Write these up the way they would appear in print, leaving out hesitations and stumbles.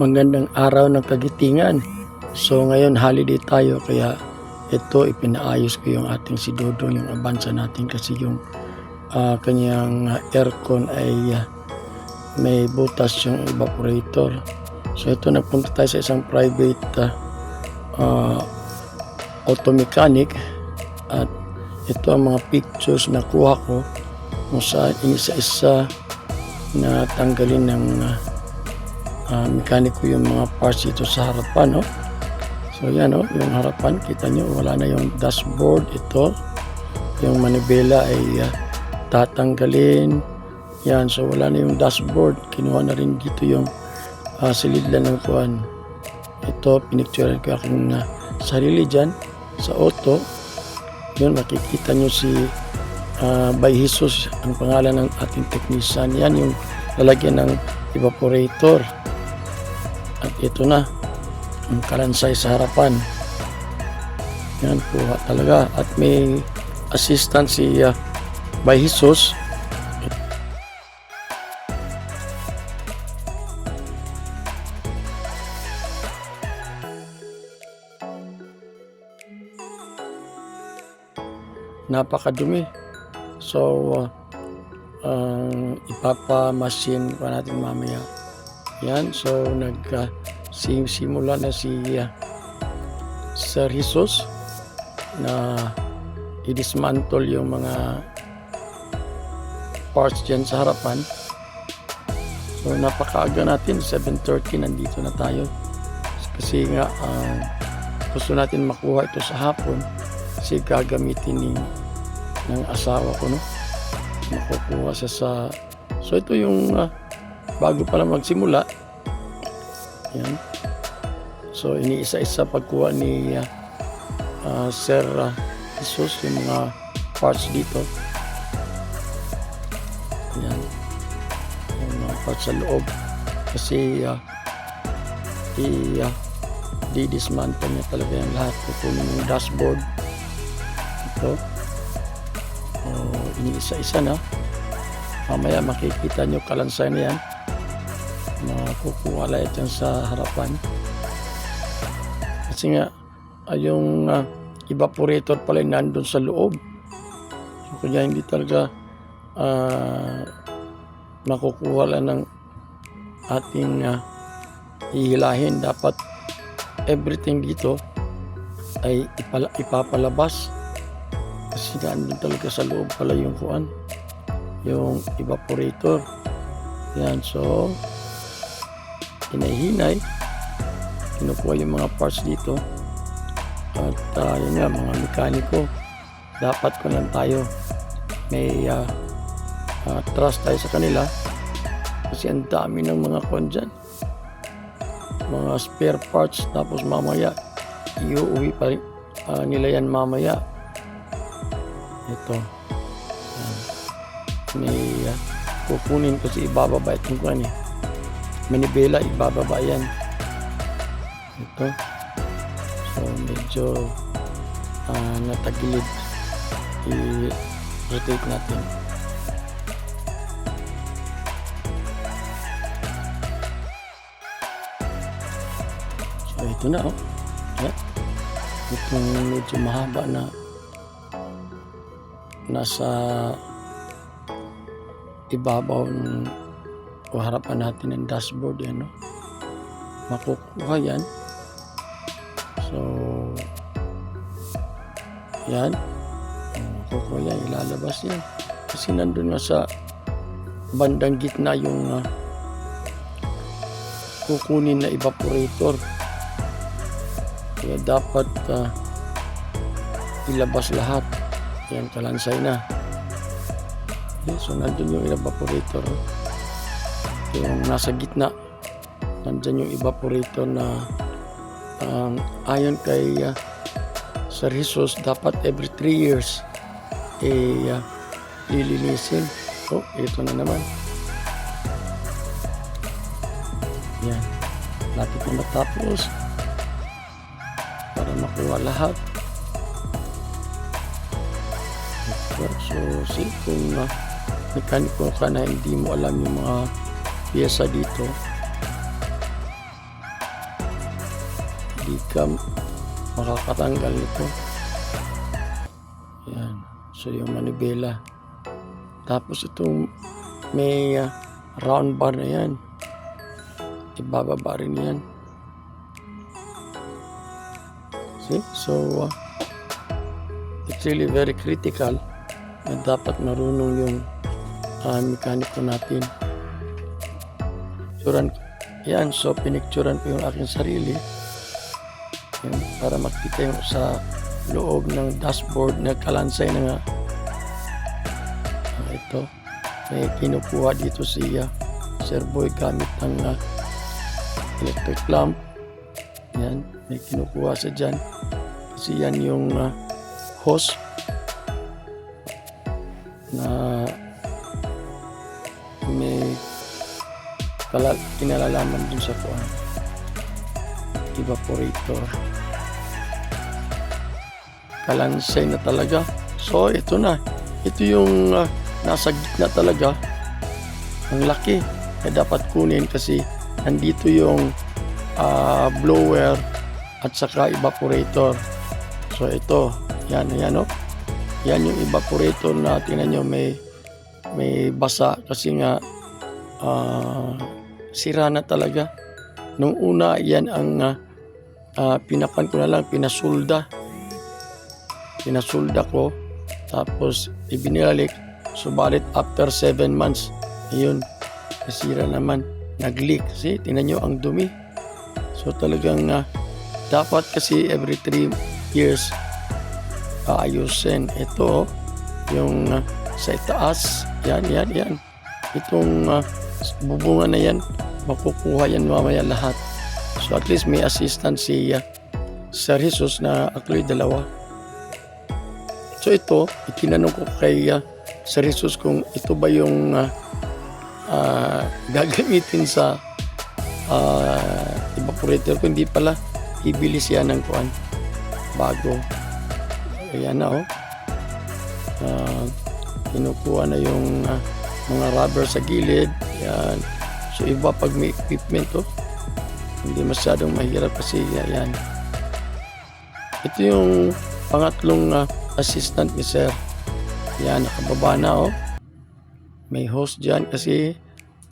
Magandang araw ng Kagitingan. So ngayon holiday tayo kaya ito ipinaayos ko yung ating si Dodong, yung Avanza natin kasi yung kanyang aircon ay may butas yung evaporator. So ito nagpunta tayo sa isang private auto mechanic at ito ang mga pictures na kuha ko kung saan isa-isa na tanggalin ng mekaniko yung mga parts dito sa harapan, no? So yan, no, yung harapan, kita nyo wala na yung dashboard. Ito yung manibela ay tatanggalin yan, so wala na yung dashboard. Kinuha na rin dito yung silidlan ng kuhan. Ito pinicturean ko aking sarili dyan sa auto. Yun, makikita nyo si By Jesus ang pangalan ng ating technician. Yan yung lalagyan ng evaporator. At ito na ang kalansay sa harapan. Yan, kuha talaga. At may assistant si By Jesus. Napakadumi. So ipapamachine pa natin mamaya. Yan, so simula na si Sir Jesus na i-dismantle yung mga parts dyan sa harapan. So napakaaga natin, 7:30 nandito na tayo kasi nga gusto natin makuha ito sa hapon kasi gagamitin ng asawa ko, no? Makukuha siya sa... So ito yung bago pa lang magsimula. Yan. So iniisa-isa pagkuha ni Sir Jesus yung mga parts dito. Yan. Yung mga parts sa loob. Kasi di-dismantle niya talaga yung lahat. Kukunin yung dashboard. Ito. Iniisa-isa na. Mamaya makikita nyo kalansay na yan. Makukuha lang yan sa harapan. Kasi nga yung evaporator pala nandun sa loob. So kaya hindi talaga makukuha lang ng ating ihilahin. Dapat everything dito ay ipapalabas. Kasi nandun talaga sa loob pala yung kuan, yung evaporator. Yan, so hinahinay, kinukuha yung mga parts dito. At yun nga, mga mekaniko, dapat ko lang tayo may trust tayo sa kanila kasi ang dami ng mga kuan dyan, mga spare parts. Tapos mamaya iuwi pa nila yan mamaya. Ito may kukunin ko si ibababa itong kuan manibela, ibababa yan. Ito, so medyo natagilid, i-rotate natin. So ito na, yeah. Itong medyo mahaba na nasa ibabaw o harapan natin ng dashboard yan, no? Makukuha yan. So yan, makukuha yan, ilalabas yan kasi nandun nga sa bandang gitna yung kukunin na evaporator. Kaya dapat ilabas lahat. Yan, kalansay na. Okay, so nandun yung evaporator. Yung nasa gitna, nandun yung evaporator na ayon kay Sir Jesus, dapat every 3 years lilinisin. So ito na naman. Yan, lapit na matapos para makuha lahat. So, kung mekaniko ka na hindi mo alam yung mga piyesa dito, Hindi ka makakatanggal nito. Yan. So yung manibela. Tapos itong may round bar na yan. Ibababa rin yan. See? So it's really very critical na dapat marunong yung mekaniko natin. Yan, so pinicturan ko yung aking sarili. Yan, para makita yung sa loob ng dashboard na kalansay na nga. Ito, may kinukuha dito si Sir Boy gamit ang electric lamp. Yan, may kinukuha sa dyan. Kasi yan yung hose na may kinalalaman dun sa evaporator. Kalansay na talaga. So ito na. Ito yung nasa gitna talaga. Ang laki. Kaya dapat kunin kasi nandito yung blower at saka evaporator. So ito. Yan oh. Yan yung evaporator na tingnan nyo may basa kasi nga sira na talaga. Nung una yan ang pinapan ko na lang, pinasulda ko tapos ibinalik. Subalit after 7 months ayun, nasira naman, nag-leak. See, tingnan nyo ang dumi. So talagang dapat kasi every 3 years ayusin. Ito yung sa itaas, yan itong bubunga na yan, makukuha yan mamaya lahat. So at least may assistant si Sir Jesus na actually 2. So ito, itinanong ko kay Sir Jesus kung ito ba yung gagamitin sa evaporator ko. Hindi pala, ibili siya ng kuan bago. Ayan na oh. Kinukuha na yung mga rubber sa gilid. Yan. So iba pag may equipment oh, hindi masyadong mahirap kasi yan. Ito yung pangatlong assistant ni Sir. Yan, nakababa na oh. May hose dyan kasi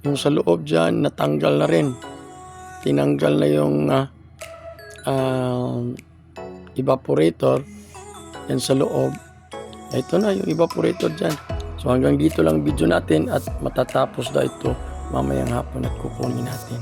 yung sa loob dyan natanggal na rin. Tinanggal na yung evaporator yan sa loob. Ito na yung evaporator dyan. So hanggang dito lang video natin at matatapos na ito mamayang hapon at kukunin natin.